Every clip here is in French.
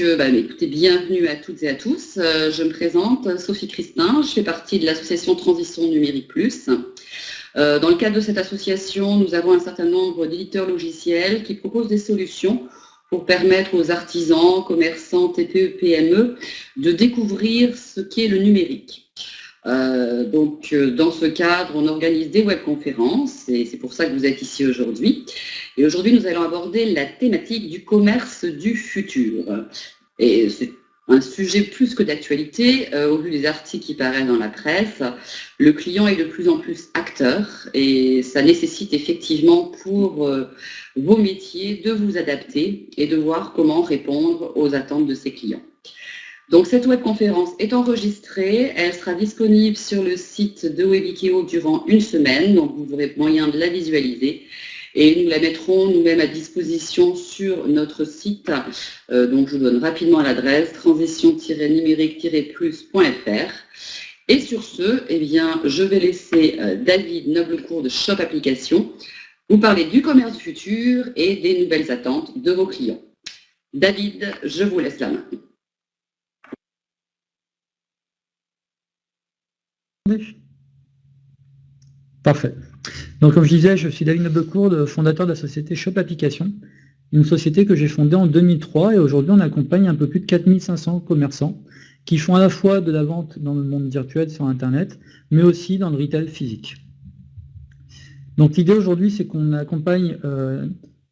Écoutez, bienvenue à toutes et à tous. Je me présente, Sophie Christin, je fais partie de l'association Transition Numérique Plus. Dans le cadre de cette association, nous avons un certain nombre d'éditeurs logiciels qui proposent des solutions pour permettre aux artisans, commerçants, TPE, PME de découvrir ce qu'est le numérique. Dans ce cadre, on organise des webconférences et c'est pour ça que vous êtes ici aujourd'hui. Et aujourd'hui, nous allons aborder la thématique du commerce du futur. Et c'est un sujet plus que d'actualité, au vu des articles qui paraissent dans la presse. Le client est de plus en plus acteur et ça nécessite effectivement pour vos métiers de vous adapter et de voir comment répondre aux attentes de ses clients. Donc cette webconférence est enregistrée, elle sera disponible sur le site de Webikeo durant une semaine, donc vous aurez moyen de la visualiser et nous la mettrons nous-mêmes à disposition sur notre site. Donc je vous donne rapidement l'adresse transition-numérique-plus.fr. Et sur ce, je vais laisser David Noblecourt de Shop Application vous parler du commerce futur et des nouvelles attentes de vos clients. David, je vous laisse la main. Parfait. Donc, comme je disais, je suis David Noblecourt, fondateur de la société Shop Application, une société que j'ai fondée en 2003 et aujourd'hui on accompagne un peu plus de 4500 commerçants qui font à la fois de la vente dans le monde virtuel sur Internet, mais aussi dans le retail physique. Donc l'idée aujourd'hui, c'est qu'on accompagne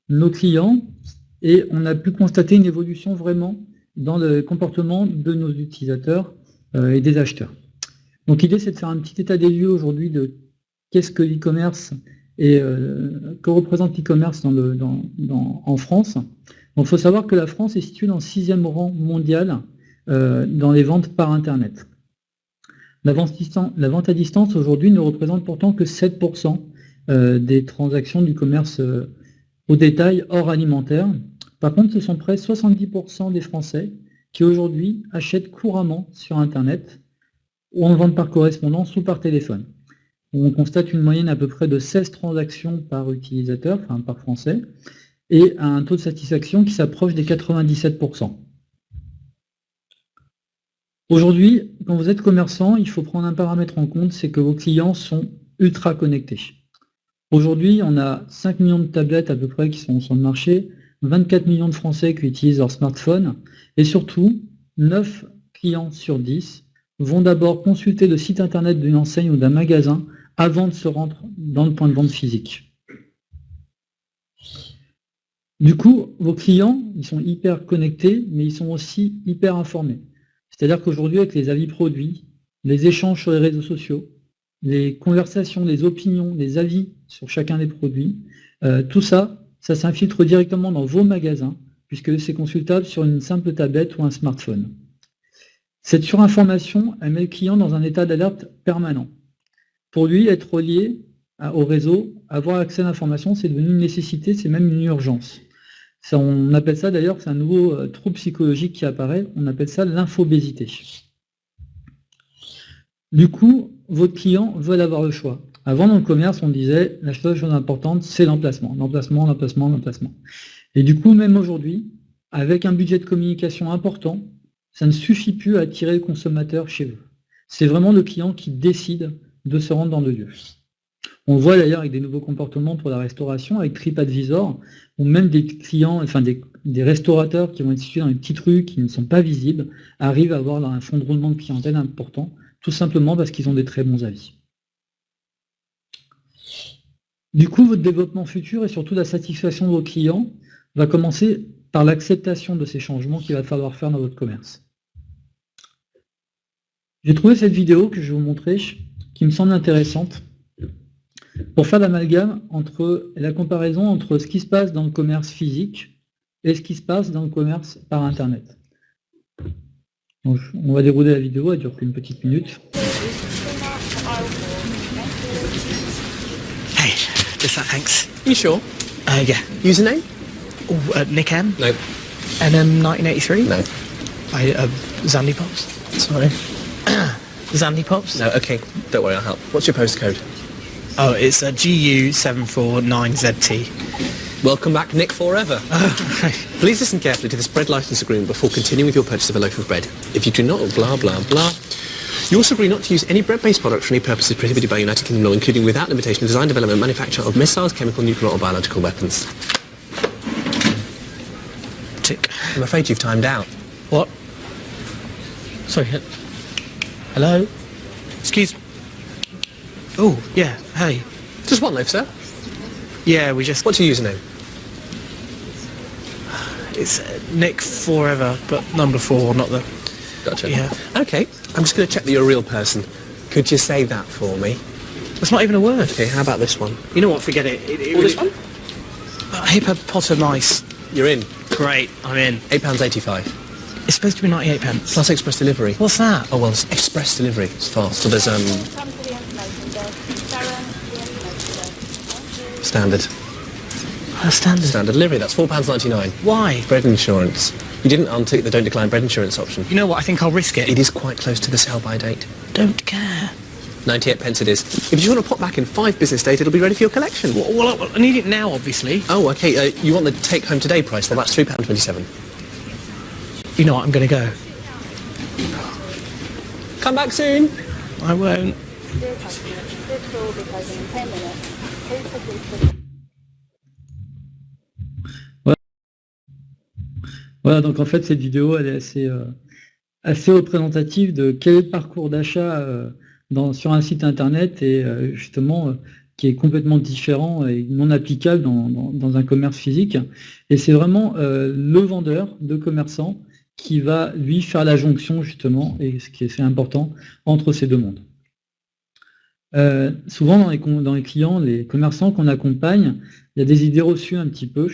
nos clients et on a pu constater une évolution vraiment dans le comportement de nos utilisateurs et des acheteurs. Donc l'idée, c'est de faire un petit état des lieux aujourd'hui de qu'est-ce que l'e-commerce et que représente l'e-commerce en France. Donc il faut savoir que la France est située dans le 6e rang mondial dans les ventes par Internet. La vente à distance aujourd'hui ne représente pourtant que 7% des transactions du commerce au détail hors alimentaire. Par contre, ce sont près de 70% des Français qui aujourd'hui achètent couramment sur Internet ou en vente par correspondance ou par téléphone. On constate une moyenne à peu près de 16 transactions par utilisateur, enfin par Français, et un taux de satisfaction qui s'approche des 97%. Aujourd'hui, quand vous êtes commerçant, il faut prendre un paramètre en compte, c'est que vos clients sont ultra connectés. Aujourd'hui, on a 5 millions de tablettes à peu près qui sont sur le marché, 24 millions de Français qui utilisent leur smartphone, et surtout, 9 clients sur 10 vont d'abord consulter le site internet d'une enseigne ou d'un magasin avant de se rendre dans le point de vente physique. Du coup, vos clients, ils sont hyper connectés, mais ils sont aussi hyper informés. C'est-à-dire qu'aujourd'hui, avec les avis produits, les échanges sur les réseaux sociaux, les conversations, les opinions, les avis sur chacun des produits, tout ça, ça s'infiltre directement dans vos magasins, puisque c'est consultable sur une simple tablette ou un smartphone. Cette surinformation, elle met le client dans un état d'alerte permanent. Pour lui, être relié au réseau, avoir accès à l'information, c'est devenu une nécessité, c'est même une urgence. On appelle ça d'ailleurs, c'est un nouveau trouble psychologique qui apparaît, on appelle ça l'infobésité. Du coup, votre client veut avoir le choix. Avant, dans le commerce, on disait, la seule chose importante, c'est l'emplacement. L'emplacement, l'emplacement, l'emplacement. Et du coup, même aujourd'hui, avec un budget de communication important, ça ne suffit plus à attirer le consommateur chez vous. C'est vraiment le client qui décide de se rendre dans le lieu. On voit d'ailleurs avec des nouveaux comportements pour la restauration, avec TripAdvisor, ou même des clients, enfin des restaurateurs qui vont être situés dans les petites rues qui ne sont pas visibles, arrivent à avoir un fonds de roulement de clientèle important, tout simplement parce qu'ils ont des très bons avis. Du coup, votre développement futur et surtout la satisfaction de vos clients va commencer par l'acceptation de ces changements qu'il va falloir faire dans votre commerce. J'ai trouvé cette vidéo que je vais vous montrer, qui me semble intéressante, pour faire l'amalgame entre la comparaison entre ce qui se passe dans le commerce physique et ce qui se passe dans le commerce par Internet. Donc, on va dérouler la vidéo, elle dure qu'une petite minute. Hey, is that Hanks? You sure? Yeah. Username? Oh, Nick M? No. NM 1983? No. Zandy Pops? Sorry. Zandy Pops? No, okay, don't worry, I'll help. What's your postcode? Oh, it's a GU749ZT. Welcome back, Nick Forever. Please listen carefully to this bread license agreement before continuing with your purchase of a loaf of bread. If you do not, blah, blah, blah. You also agree not to use any bread-based product for any purposes prohibited by United Kingdom law, including without limitation the design, development, manufacture of missiles, chemical, nuclear or biological weapons. Tick. I'm afraid you've timed out. What? Sorry. Hello? Excuse me. Oh, yeah, hey. Just one loaf, sir. Yeah, we just... What's your username? It's Nick Forever, but number 4, not the... Gotcha. Yeah. Okay, I'm just going to check that you're a real person. Could you say that for me? That's not even a word. Okay, how about this one? You know what, forget it. Or this one? Hippopotamus. You're in. Great, I'm in. £8.85. It's supposed to be 98 pence. Plus express delivery. What's that? Oh, well, it's express delivery. It's fast. So there's, standard. Standard. Delivery, that's £4.99. Why? Bread insurance. You didn't untick the don't decline bread insurance option. You know what, I think I'll risk it. It is quite close to the sell-by date. Don't care. 98 pence it is. If you want to pop back in 5 business days, it'll be ready for your collection. Well, I need it now, obviously. Oh, okay. You want the take-home today price? Well, that's £3.27. You know what, I'm going to go. Come back soon. I won't. Voilà, donc en fait cette vidéo elle est assez représentative de quel est le parcours d'achat sur un site internet et justement qui est complètement différent et non applicable dans un commerce physique. Et c'est vraiment le vendeur, le commerçant, qui va lui faire la jonction justement, et ce qui est assez important, entre ces deux mondes. Souvent dans les clients, les commerçants qu'on accompagne, il y a des idées reçues un petit peu.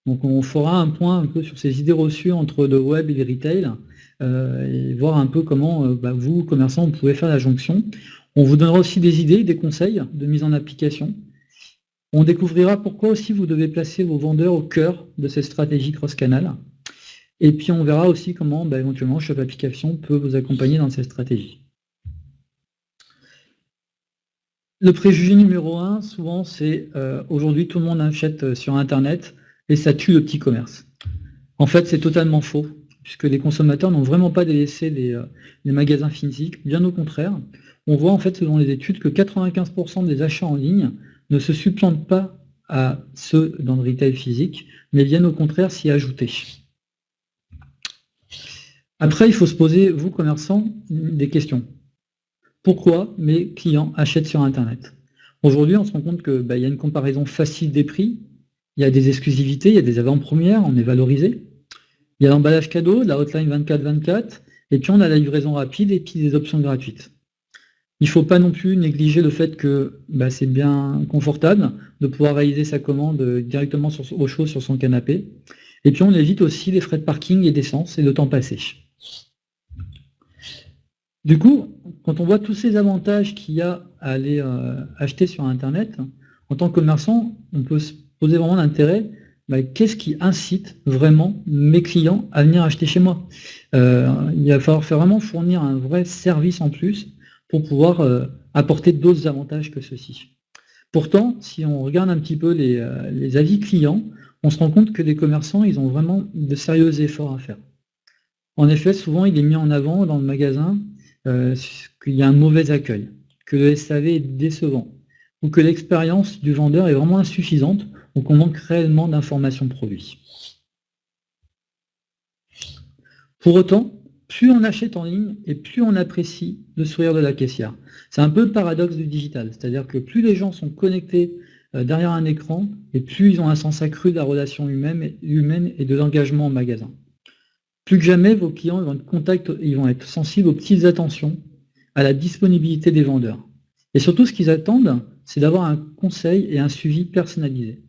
Donc on fera un point un peu sur ces idées reçues entre le web et le retail et voir un peu comment vous, commerçants, vous pouvez faire la jonction. On vous donnera aussi des idées, des conseils de mise en application. On découvrira pourquoi aussi vous devez placer vos vendeurs au cœur de cette stratégie cross-canal. Et puis on verra aussi comment éventuellement Shop Application peut vous accompagner dans cette stratégie. Le préjugé numéro 1, souvent, c'est aujourd'hui tout le monde achète sur Internet et ça tue le petit commerce. En fait, c'est totalement faux, puisque les consommateurs n'ont vraiment pas délaissé les magasins physiques, bien au contraire. On voit en fait, selon les études, que 95% des achats en ligne ne se supplantent pas à ceux dans le retail physique, mais viennent au contraire s'y ajouter. Après, il faut se poser, vous commerçants, des questions. Pourquoi mes clients achètent sur Internet? Aujourd'hui, on se rend compte qu'il y a une comparaison facile des prix, il y a des exclusivités, il y a des avant-premières, on est valorisé. Il y a l'emballage cadeau, la hotline 24/24, et puis on a la livraison rapide et puis des options gratuites. Il ne faut pas non plus négliger le fait que c'est bien confortable de pouvoir réaliser sa commande directement au chaud sur son canapé. Et puis on évite aussi les frais de parking et d'essence et le temps passé. Du coup, quand on voit tous ces avantages qu'il y a à aller acheter sur Internet, en tant que commerçant, on peut se poser vraiment l'intérêt, qu'est-ce qui incite vraiment mes clients à venir acheter chez moi? Il va falloir vraiment fournir un vrai service en plus pour pouvoir apporter d'autres avantages que ceux-ci. Pourtant, si on regarde un petit peu les avis clients, on se rend compte que les commerçants, ils ont vraiment de sérieux efforts à faire. En effet, souvent, il est mis en avant dans le magasin qu'il y a un mauvais accueil, que le SAV est décevant, ou que l'expérience du vendeur est vraiment insuffisante, ou qu'on manque réellement d'informations produits. Pour autant, plus on achète en ligne et plus on apprécie le sourire de la caissière. C'est un peu le paradoxe du digital, c'est-à-dire que plus les gens sont connectés derrière un écran, et plus ils ont un sens accru de la relation humaine et de l'engagement en magasin. Plus que jamais, vos clients ils vont être sensibles aux petites attentions, à la disponibilité des vendeurs. Et surtout, ce qu'ils attendent, c'est d'avoir un conseil et un suivi personnalisé.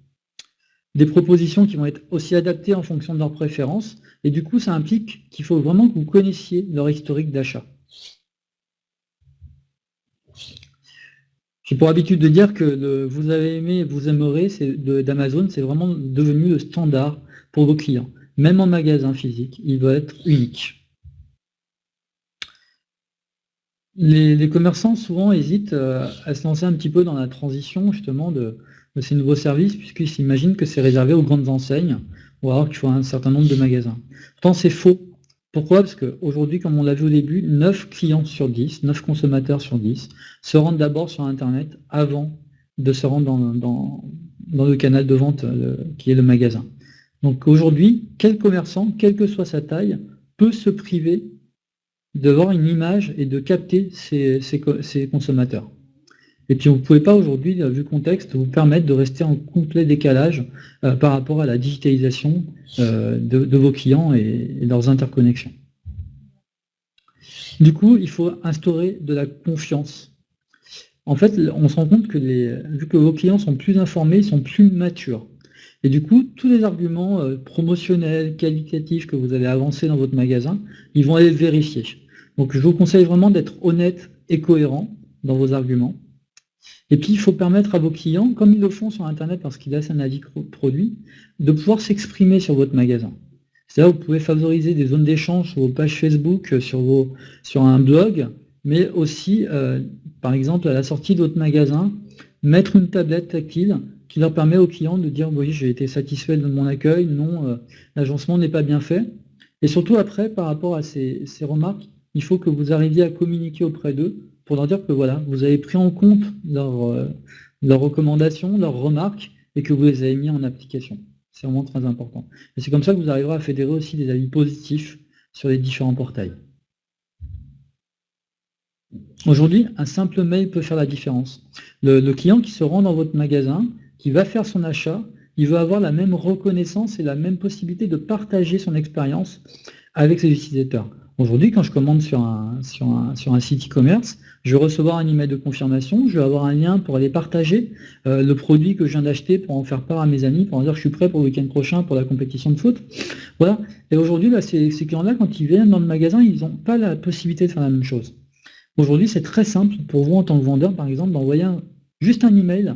Des propositions qui vont être aussi adaptées en fonction de leurs préférences, et du coup, ça implique qu'il faut vraiment que vous connaissiez leur historique d'achat. J'ai pour habitude de dire que le vous avez aimé, vous aimerez d'Amazon, c'est vraiment devenu le standard pour vos clients. Même en magasin physique, il doit être unique. Les commerçants souvent hésitent à se lancer un petit peu dans la transition justement ces nouveaux services, puisqu'ils s'imaginent que c'est réservé aux grandes enseignes, ou alors qu'il faut un certain nombre de magasins. Pourtant, c'est faux. Pourquoi? Parce qu'aujourd'hui, comme on l'a vu au début, 9 clients sur 10, 9 consommateurs sur 10, se rendent d'abord sur Internet avant de se rendre dans le canal de vente qui est le magasin. Donc aujourd'hui, quel commerçant, quelle que soit sa taille, peut se priver de voir une image et de capter ses consommateurs. Et puis vous ne pouvez pas aujourd'hui, vu le contexte, vous permettre de rester en complet décalage par rapport à la digitalisation de vos clients et leurs interconnexions. Du coup, il faut instaurer de la confiance. En fait, on se rend compte que vu que vos clients sont plus informés, ils sont plus matures. Et du coup, tous les arguments promotionnels, qualitatifs que vous allez avancer dans votre magasin, ils vont aller vérifier. Donc je vous conseille vraiment d'être honnête et cohérent dans vos arguments. Et puis, il faut permettre à vos clients, comme ils le font sur Internet parce qu'ils laissent un avis produit, de pouvoir s'exprimer sur votre magasin. C'est-à-dire que vous pouvez favoriser des zones d'échange sur vos pages Facebook, sur un blog, mais aussi, par exemple, à la sortie de votre magasin, mettre une tablette tactile qui leur permet aux clients de dire « oui, j'ai été satisfait de mon accueil, non, l'agencement n'est pas bien fait ». Et surtout après, par rapport à ces remarques, il faut que vous arriviez à communiquer auprès d'eux pour leur dire que voilà, vous avez pris en compte leurs recommandations, leurs remarques, et que vous les avez mis en application. C'est vraiment très important. Et c'est comme ça que vous arriverez à fédérer aussi des avis positifs sur les différents portails. Aujourd'hui, un simple mail peut faire la différence. Le client qui se rend dans votre magasin, qui va faire son achat, il veut avoir la même reconnaissance et la même possibilité de partager son expérience avec ses utilisateurs. Aujourd'hui, quand je commande sur un site e-commerce, je vais recevoir un email de confirmation, je vais avoir un lien pour aller partager le produit que je viens d'acheter pour en faire part à mes amis, pour en dire que je suis prêt pour le week-end prochain pour la compétition de foot. Voilà. Et aujourd'hui, ces clients-là, quand ils viennent dans le magasin, ils n'ont pas la possibilité de faire la même chose. Aujourd'hui, c'est très simple pour vous en tant que vendeur, par exemple, d'envoyer juste un email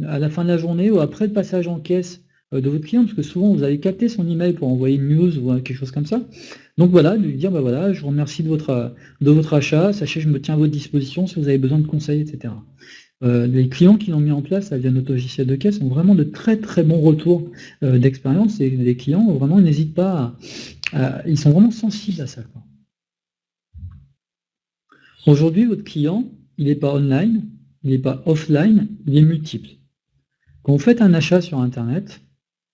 à la fin de la journée ou après le passage en caisse de votre client, parce que souvent vous allez capter son email pour envoyer une news ou quelque chose comme ça. Donc voilà, de lui dire, bah voilà, je vous remercie de votre achat, sachez que je me tiens à votre disposition si vous avez besoin de conseils, etc. Les clients qui l'ont mis en place via notre logiciel de caisse ont vraiment de très très bons retours d'expérience, et les clients vraiment n'hésitent pas ils sont vraiment sensibles à ça, quoi. Aujourd'hui, votre client, il n'est pas online, il n'est pas offline, il est multiple. Quand vous faites un achat sur Internet,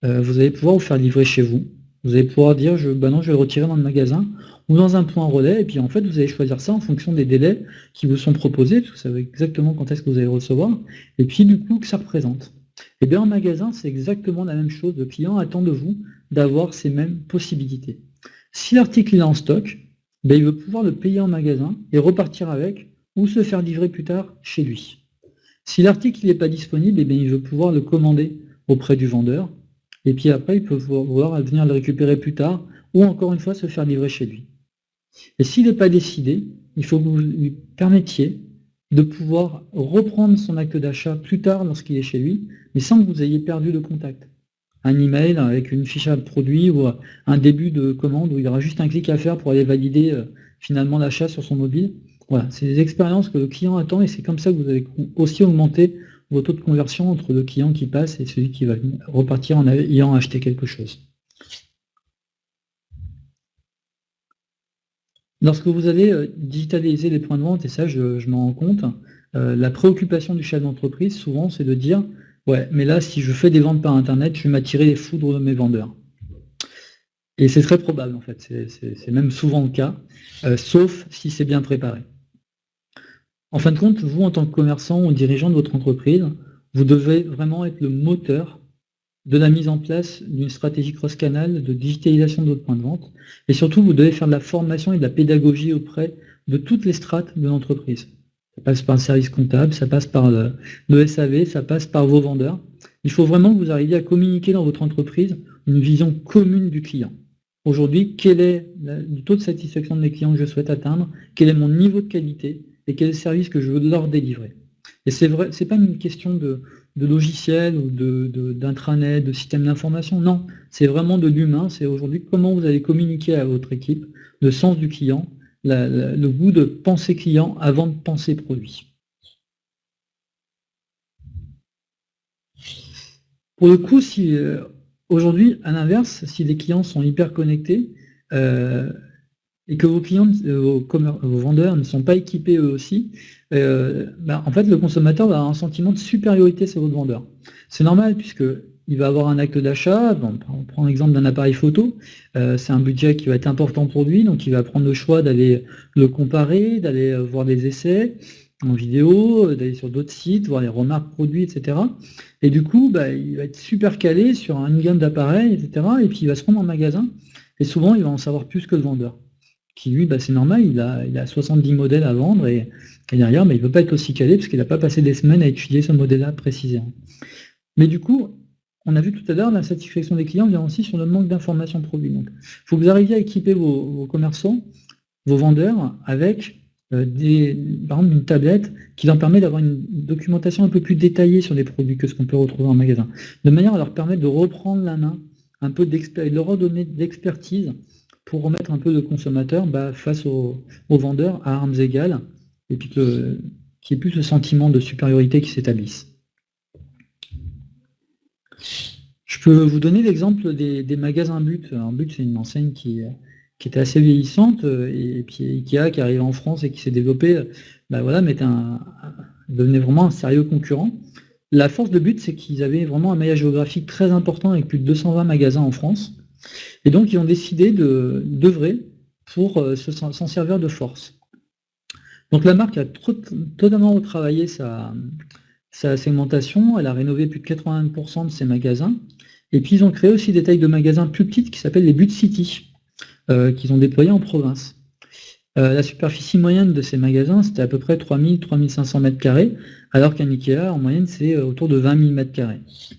vous allez pouvoir vous faire livrer chez vous. Vous allez pouvoir dire, non, je vais le retirer dans le magasin ou dans un point relais, et puis en fait, vous allez choisir ça en fonction des délais qui vous sont proposés, parce que vous savez exactement quand est-ce que vous allez recevoir, et puis du coup, que ça représente. Et bien en magasin, c'est exactement la même chose. Le client attend de vous d'avoir ces mêmes possibilités. Si l'article est en stock, il veut pouvoir le payer en magasin et repartir avec, ou se faire livrer plus tard chez lui. Si l'article n'est pas disponible, il veut pouvoir le commander auprès du vendeur, et puis après, il peut vouloir venir le récupérer plus tard, ou encore une fois, se faire livrer chez lui. Et s'il n'est pas décidé, il faut que vous lui permettiez de pouvoir reprendre son acte d'achat plus tard lorsqu'il est chez lui, mais sans que vous ayez perdu le contact. Un email avec une fiche à produit ou un début de commande où il y aura juste un clic à faire pour aller valider finalement l'achat sur son mobile. Voilà, c'est des expériences que le client attend, et c'est comme ça que vous allez aussi augmenter vos taux de conversion entre le client qui passe et celui qui va repartir en ayant acheté quelque chose. Lorsque vous allez digitaliser les points de vente, et ça je m'en rends compte, la préoccupation du chef d'entreprise souvent c'est de dire « ouais, mais là si je fais des ventes par Internet, je vais m'attirer les foudres de mes vendeurs ». Et c'est très probable en fait, c'est même souvent le cas, sauf si c'est bien préparé. En fin de compte, vous, en tant que commerçant ou dirigeant de votre entreprise, vous devez vraiment être le moteur de la mise en place d'une stratégie cross-canal de digitalisation de votre point de vente. Et surtout, vous devez faire de la formation et de la pédagogie auprès de toutes les strates de l'entreprise. Ça passe par le service comptable, ça passe par le SAV, ça passe par vos vendeurs. Il faut vraiment que vous arriviez à communiquer dans votre entreprise une vision commune du client. Aujourd'hui, quel est le taux de satisfaction de mes clients que je souhaite atteindre? Quel est mon niveau de qualité? Et quel est le service que je veux leur délivrer. Et c'est vrai, c'est pas une question de logiciel ou d'intranet, de système d'information, non, c'est vraiment de l'humain, c'est aujourd'hui comment vous allez communiquer à votre équipe, le sens du client, le goût de penser client avant de penser produit. Pour le coup, si aujourd'hui, à l'inverse, si les clients sont hyper connectés et que vos clients, vos vendeurs ne sont pas équipés eux aussi, en fait, le consommateur va avoir un sentiment de supériorité sur votre vendeur. C'est normal puisque il va avoir un acte d'achat. Bon, on prend l'exemple d'un appareil photo. C'est un budget qui va être important pour lui, donc il va prendre le choix d'aller le comparer, d'aller voir des essais en vidéo, d'aller sur d'autres sites, voir les remarques produits, etc. Et du coup, il va être super calé sur une gamme d'appareils, etc. Et puis il va se rendre en magasin, et souvent il va en savoir plus que le vendeur, qui lui, c'est normal, il a 70 modèles à vendre, et derrière, il ne peut pas être aussi calé, parce qu'il n'a pas passé des semaines à étudier ce modèle-là précisément. Mais du coup, on a vu tout à l'heure, la satisfaction des clients vient aussi sur le manque d'informations produits. Donc, il faut que vous arriviez à équiper vos commerçants, vos vendeurs, avec par exemple une tablette qui leur permet d'avoir une documentation un peu plus détaillée sur les produits que ce qu'on peut retrouver en magasin, de manière à leur permettre de reprendre la main, un peu de leur redonner de l'expertise pour remettre un peu le consommateur face aux vendeurs à armes égales, et puis qu'il n'y ait plus ce sentiment de supériorité qui s'établisse. Je peux vous donner l'exemple des magasins But. Alors, But, c'est une enseigne qui était assez vieillissante, et puis Ikea qui arrive en France et qui s'est développé, devenait vraiment un sérieux concurrent. La force de But, c'est qu'ils avaient vraiment un maillage géographique très important avec plus de 220 magasins en France. Et donc, ils ont décidé d'œuvrer pour s'en servir de force. Donc, la marque a totalement retravaillé sa segmentation. Elle a rénové plus de 80% de ses magasins. Et puis, ils ont créé aussi des tailles de magasins plus petites qui s'appellent les But City, qu'ils ont déployés en province. La superficie moyenne de ces magasins, c'était à peu près 3000-3500 m², alors qu'un Ikea, en moyenne, c'est autour de 20 000 m².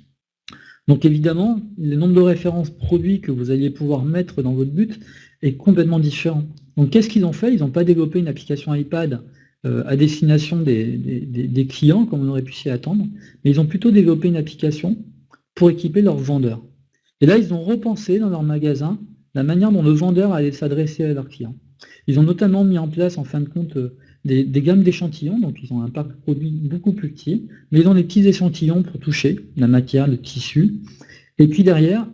Donc évidemment, le nombre de références produits que vous alliez pouvoir mettre dans votre But est complètement différent. Donc qu'est-ce qu'ils ont fait? Ils n'ont pas développé une application iPad à destination des clients, comme on aurait pu s'y attendre, mais ils ont plutôt développé une application pour équiper leurs vendeurs. Et là, ils ont repensé dans leur magasin la manière dont le vendeur allait s'adresser à leurs clients. Ils ont notamment mis en place, en fin de compte, des gammes d'échantillons, donc ils ont un parc produit beaucoup plus petit, mais ils ont des petits échantillons pour toucher la matière, le tissu. Et puis derrière,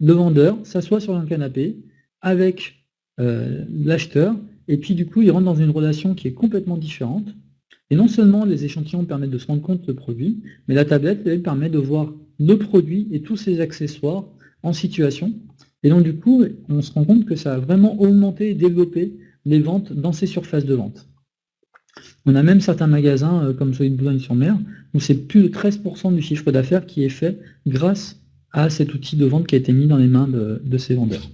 le vendeur s'assoit sur un canapé avec l'acheteur, et puis du coup, il rentre dans une relation qui est complètement différente. Et non seulement les échantillons permettent de se rendre compte du produit, mais la tablette, elle, permet de voir le produit et tous ses accessoires en situation. Et donc du coup, on se rend compte que ça a vraiment augmenté et développé les ventes dans ces surfaces de vente. On a même certains magasins, comme celui de Boulogne-sur-Mer, où c'est plus de 13% du chiffre d'affaires qui est fait grâce à cet outil de vente qui a été mis dans les mains de ces vendeurs.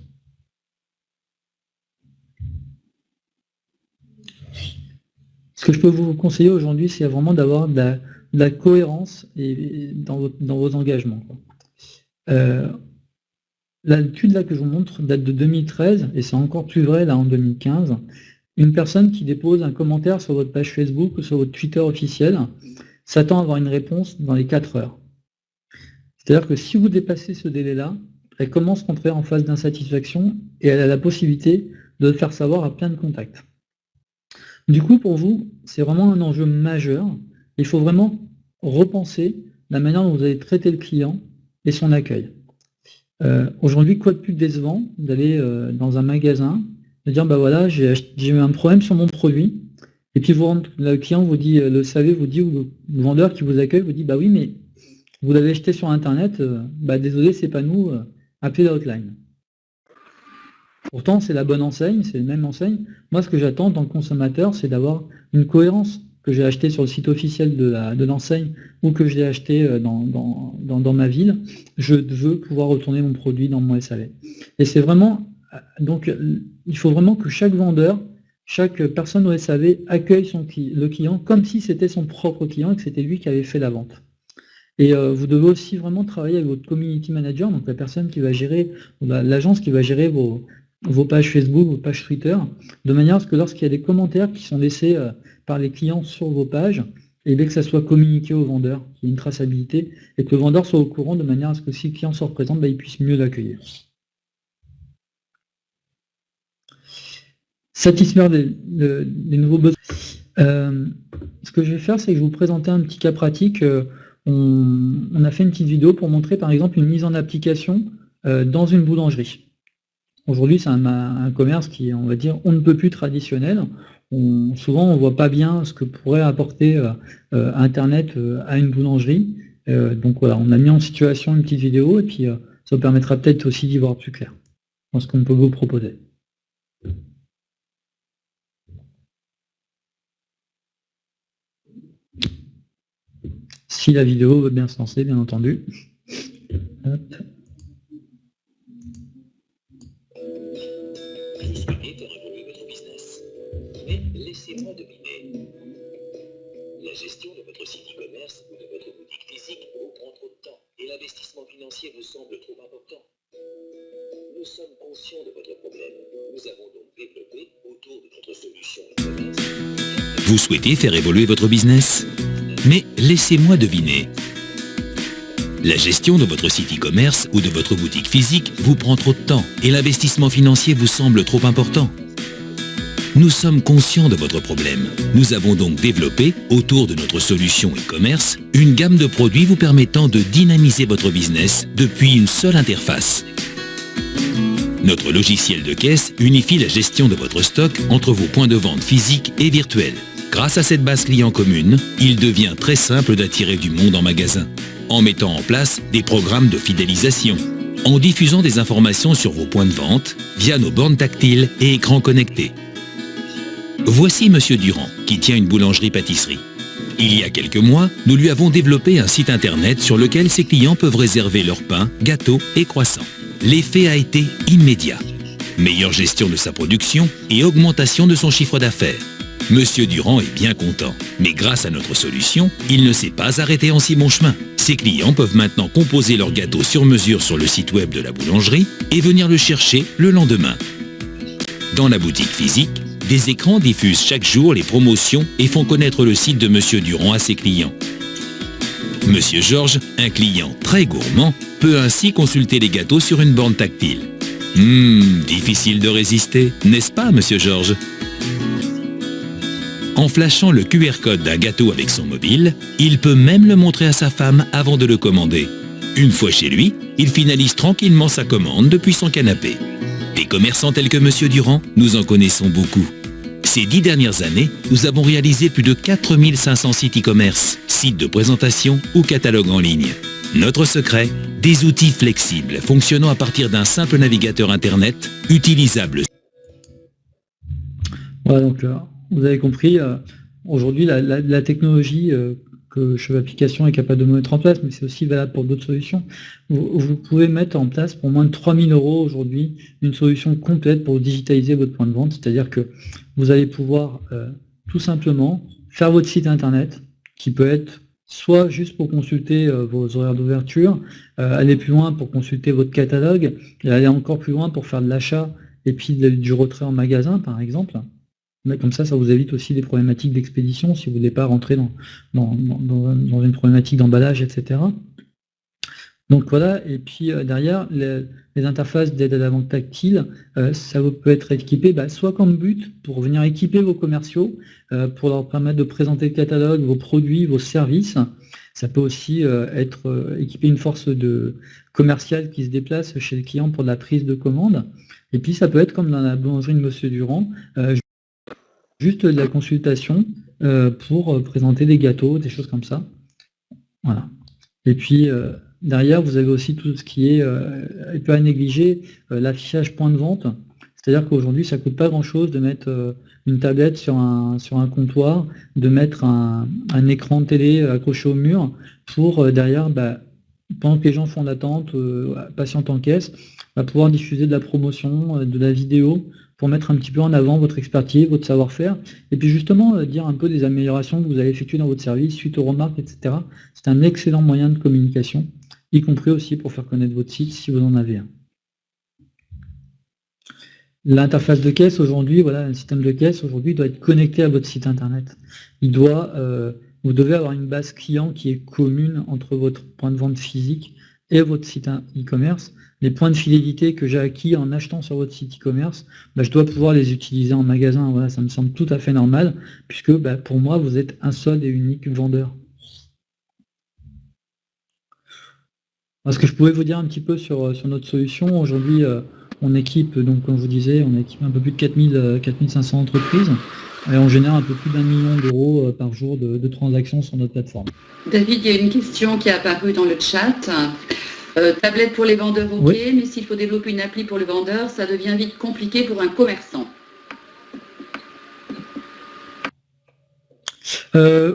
Ce que je peux vous conseiller aujourd'hui, c'est vraiment d'avoir de la cohérence dans vos engagements. L'étude là que je vous montre date de 2013, et c'est encore plus vrai là en 2015. Une personne qui dépose un commentaire sur votre page Facebook ou sur votre Twitter officiel s'attend à avoir une réponse dans les 4 heures. C'est-à-dire que si vous dépassez ce délai-là, elle commence à rentrer en phase d'insatisfaction et elle a la possibilité de le faire savoir à plein de contacts. Du coup, pour vous, c'est vraiment un enjeu majeur. Il faut vraiment repenser la manière dont vous allez traiter le client et son accueil. Aujourd'hui, quoi de plus décevant d'aller dans un magasin, de dire voilà, j'ai eu un problème sur mon produit, et puis le client vous dit, ou le vendeur qui vous accueille vous dit oui, mais vous l'avez acheté sur internet, désolé, c'est pas nous, appelez la hotline. Pourtant, c'est la bonne enseigne, c'est la même enseigne. Moi, ce que j'attends en tant que consommateur, c'est d'avoir une cohérence, que j'ai acheté sur le site officiel de l'enseigne ou que j'ai acheté dans ma ville. Je veux pouvoir retourner mon produit dans mon SAV. Et c'est vraiment... Donc, il faut vraiment que chaque vendeur, chaque personne au SAV accueille le client comme si c'était son propre client et que c'était lui qui avait fait la vente. Et vous devez aussi vraiment travailler avec votre community manager, donc la personne qui va gérer, l'agence qui va gérer vos pages Facebook, vos pages Twitter, de manière à ce que lorsqu'il y a des commentaires qui sont laissés par les clients sur vos pages, et bien que ça soit communiqué au vendeur, qu'il y ait une traçabilité, et que le vendeur soit au courant de manière à ce que si le client se représente, il puisse mieux l'accueillir. Satisfaire les nouveaux besoins. Ce que je vais faire, c'est que je vais vous présenter un petit cas pratique on a fait une petite vidéo pour montrer par exemple une mise en application dans une boulangerie. Aujourd'hui, c'est un commerce qui est, on va dire, on ne peut plus traditionnel. Souvent, on ne voit pas bien ce que pourrait apporter Internet à une boulangerie. Donc voilà, on a mis en situation une petite vidéo et puis ça vous permettra peut-être aussi d'y voir plus clair dans ce qu'on peut vous proposer. Si la vidéo veut bien se lancer, bien entendu. Hop. Vous souhaitez faire évoluer votre business, mais laissez-moi deviner. La gestion de votre site e-commerce ou de votre boutique physique vous prend trop de temps et l'investissement financier vous semble trop important. Nous sommes conscients de votre problème. Nous avons donc développé autour de notre solution e-commerce. Vous souhaitez faire évoluer votre business? Mais laissez-moi deviner. La gestion de votre site e-commerce ou de votre boutique physique vous prend trop de temps et l'investissement financier vous semble trop important. Nous sommes conscients de votre problème. Nous avons donc développé, autour de notre solution e-commerce, une gamme de produits vous permettant de dynamiser votre business depuis une seule interface. Notre logiciel de caisse unifie la gestion de votre stock entre vos points de vente physiques et virtuels. Grâce à cette base client commune, il devient très simple d'attirer du monde en magasin, en mettant en place des programmes de fidélisation, en diffusant des informations sur vos points de vente via nos bornes tactiles et écrans connectés. Voici Monsieur Durand, qui tient une boulangerie-pâtisserie. Il y a quelques mois, nous lui avons développé un site internet sur lequel ses clients peuvent réserver leurs pains, gâteaux et croissants. L'effet a été immédiat. Meilleure gestion de sa production et augmentation de son chiffre d'affaires. Monsieur Durand est bien content, mais grâce à notre solution, il ne s'est pas arrêté en si bon chemin. Ses clients peuvent maintenant composer leur gâteau sur mesure sur le site web de la boulangerie et venir le chercher le lendemain. Dans la boutique physique, des écrans diffusent chaque jour les promotions et font connaître le site de Monsieur Durand à ses clients. Monsieur Georges, un client très gourmand, peut ainsi consulter les gâteaux sur une borne tactile. Difficile de résister, n'est-ce pas, Monsieur Georges? En flashant le QR code d'un gâteau avec son mobile, il peut même le montrer à sa femme avant de le commander. Une fois chez lui, il finalise tranquillement sa commande depuis son canapé. Des commerçants tels que Monsieur Durand, nous en connaissons beaucoup. Ces 10 dernières années, nous avons réalisé plus de 4500 sites e-commerce, sites de présentation ou catalogues en ligne. Notre secret, des outils flexibles fonctionnant à partir d'un simple navigateur Internet, utilisable. Voilà, donc vous avez compris, aujourd'hui la technologie que Cheveux Application est capable de mettre en place, mais c'est aussi valable pour d'autres solutions. Vous pouvez mettre en place pour moins de 3 000 € aujourd'hui une solution complète pour digitaliser votre point de vente, c'est-à-dire que vous allez pouvoir tout simplement faire votre site internet, qui peut être soit juste pour consulter vos horaires d'ouverture, aller plus loin pour consulter votre catalogue, et aller encore plus loin pour faire de l'achat et puis du retrait en magasin, par exemple. Mais comme ça vous évite aussi des problématiques d'expédition si vous ne voulez pas rentrer dans une problématique d'emballage, etc. Donc voilà, et puis derrière, les interfaces d'aide à la vente tactile, ça peut être équipé soit comme but pour venir équiper vos commerciaux, pour leur permettre de présenter le catalogue, vos produits, vos services. Ça peut aussi être équiper une force commerciale qui se déplace chez le client pour de la prise de commande. Et puis ça peut être comme dans la boulangerie de Monsieur Durand, juste de la consultation pour présenter des gâteaux, des choses comme ça. Voilà. Et puis derrière, vous avez aussi tout ce qui est, un peu à négliger, l'affichage point de vente. C'est-à-dire qu'aujourd'hui, ça ne coûte pas grand-chose de mettre une tablette sur un comptoir, de mettre un écran de télé accroché au mur pour derrière, pendant que les gens font l'attente, patientent en caisse, pouvoir diffuser de la promotion, de la vidéo, pour mettre un petit peu en avant votre expertise, votre savoir-faire, et puis justement dire un peu des améliorations que vous avez effectuées dans votre service, suite aux remarques, etc. C'est un excellent moyen de communication, y compris aussi pour faire connaître votre site si vous en avez un. L'interface de caisse aujourd'hui, voilà, un système de caisse aujourd'hui doit être connecté à votre site internet. Vous devez avoir une base client qui est commune entre votre point de vente physique et votre site e-commerce. Les points de fidélité que j'ai acquis en achetant sur votre site e-commerce, je dois pouvoir les utiliser en magasin. Voilà, ça me semble tout à fait normal, puisque pour moi, vous êtes un seul et unique vendeur. Ce que je pouvais vous dire un petit peu sur notre solution, aujourd'hui, on équipe, donc comme je vous disais, on équipe un peu plus de 4500 entreprises et on génère un peu plus d'1 million d'euros par jour de transactions sur notre plateforme. David, il y a une question qui est apparue dans le chat. Tablette pour les vendeurs, ok, oui. Mais s'il faut développer une appli pour le vendeur, ça devient vite compliqué pour un commerçant.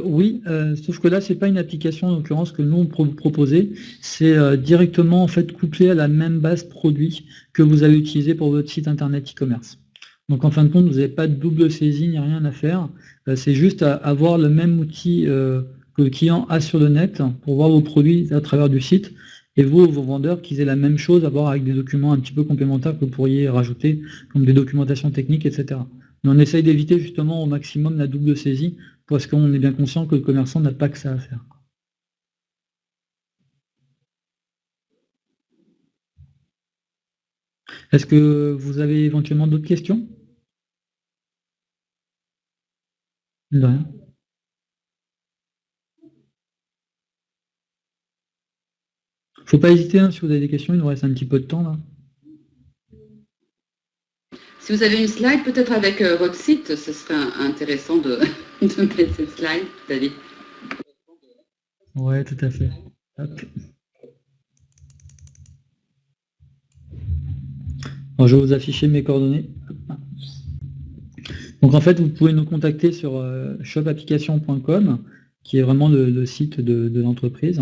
Oui, sauf que là, c'est pas une application en l'occurrence que nous on proposer, c'est directement en fait couplé à la même base produit que vous allez utiliser pour votre site internet e-commerce. Donc en fin de compte, vous n'avez pas de double saisie, ni rien à faire. C'est juste à avoir le même outil que le client a sur le net pour voir vos produits à travers du site, et vous, vos vendeurs, qu'ils aient la même chose à voir avec des documents un petit peu complémentaires que vous pourriez rajouter, comme des documentations techniques, etc. Mais on essaye d'éviter justement au maximum la double saisie, parce qu'on est bien conscient que le commerçant n'a pas que ça à faire. Est-ce que vous avez éventuellement d'autres questions? De rien. Faut pas hésiter, hein, si vous avez des questions, il nous reste un petit peu de temps là. Si vous avez une slide, peut-être avec votre site, ce serait intéressant de mettre cette slide, David. Ouais, tout à fait. Hop. Alors, je vais vous afficher mes coordonnées. Donc en fait, vous pouvez nous contacter sur shopapplication.com, qui est vraiment le site de l'entreprise.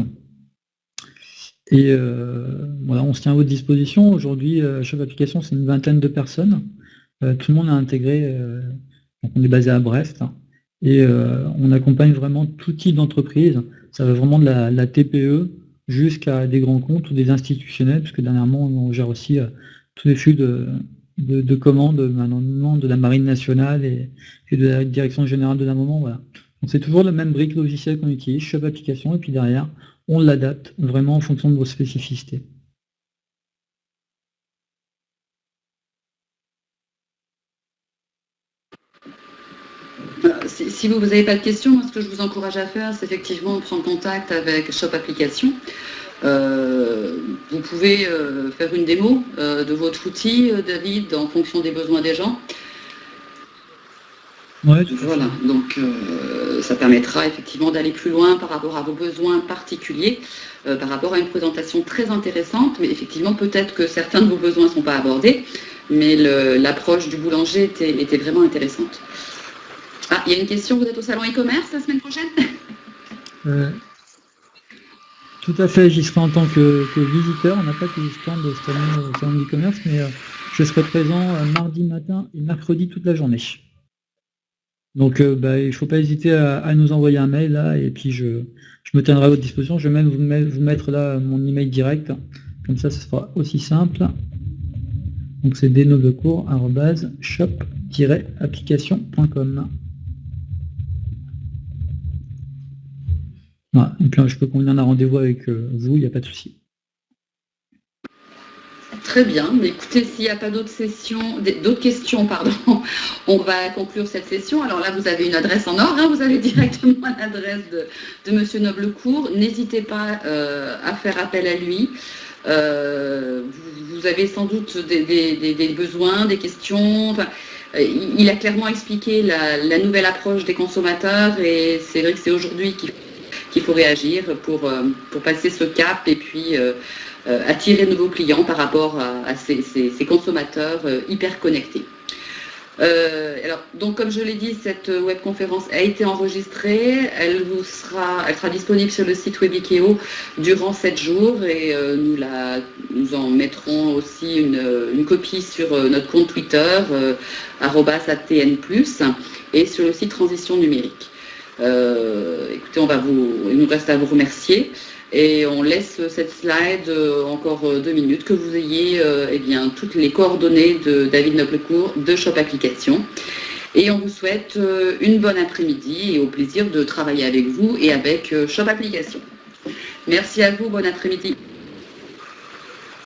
Et voilà, on se tient à votre disposition. Aujourd'hui, Shop Application, c'est une vingtaine de personnes. Tout le monde a intégré, donc on est basé à Brest, et on accompagne vraiment tout type d'entreprise. Ça va vraiment de la TPE jusqu'à des grands comptes ou des institutionnels, puisque dernièrement on gère aussi tous les flux de commandes maintenant de la Marine nationale et de la Direction générale de l'armement. Voilà. Donc c'est toujours le même brique logiciel qu'on utilise, Shop Application, et puis derrière, on l'adapte vraiment en fonction de vos spécificités. Si vous n'avez pas de questions, moi, ce que je vous encourage à faire, c'est effectivement prendre contact avec Shop Application. Vous pouvez faire une démo de votre outil, David, en fonction des besoins des gens. Ouais, voilà, donc ça permettra effectivement d'aller plus loin par rapport à vos besoins particuliers, par rapport à une présentation très intéressante, mais effectivement peut-être que certains de vos besoins ne sont pas abordés, mais l'approche du boulanger était vraiment intéressante. Ah, il y a une question, vous êtes au salon e-commerce la semaine prochaine? Tout à fait, j'y serai en tant que visiteur. On n'a pas de stand cette année au salon e-commerce, mais je serai présent mardi matin et mercredi toute la journée. Donc il ne faut pas hésiter à nous envoyer un mail là, et puis je me tiendrai à votre disposition. Je vais même vous mettre là mon email direct, comme ça ce sera aussi simple. Donc c'est denoblecourt@shop-application.com. Voilà, donc là je peux convenir d'un rendez-vous avec vous, il n'y a pas de souci. Très bien, mais écoutez, s'il n'y a pas d'autres questions, on va conclure cette session. Alors là, vous avez une adresse en or, hein, vous avez directement l'adresse de Monsieur Noblecourt. N'hésitez pas à faire appel à lui. Vous avez sans doute des besoins, des questions. Enfin, il a clairement expliqué la nouvelle approche des consommateurs, et c'est vrai que c'est aujourd'hui qu'il faut réagir pour passer ce cap et puis attirer de nouveaux clients par rapport à ces consommateurs hyper connectés. Alors, donc, comme je l'ai dit, cette webconférence a été enregistrée. Elle sera disponible sur le site Webikeo durant 7 jours, et nous en mettrons aussi une copie sur notre compte Twitter, @atn+, et sur le site Transition Numérique. Écoutez, il nous reste à vous remercier. Et on laisse cette slide encore 2 minutes, que vous ayez toutes les coordonnées de David Noblecourt de Shop Application. Et on vous souhaite une bonne après-midi et au plaisir de travailler avec vous et avec Shop Application. Merci à vous, bon après-midi.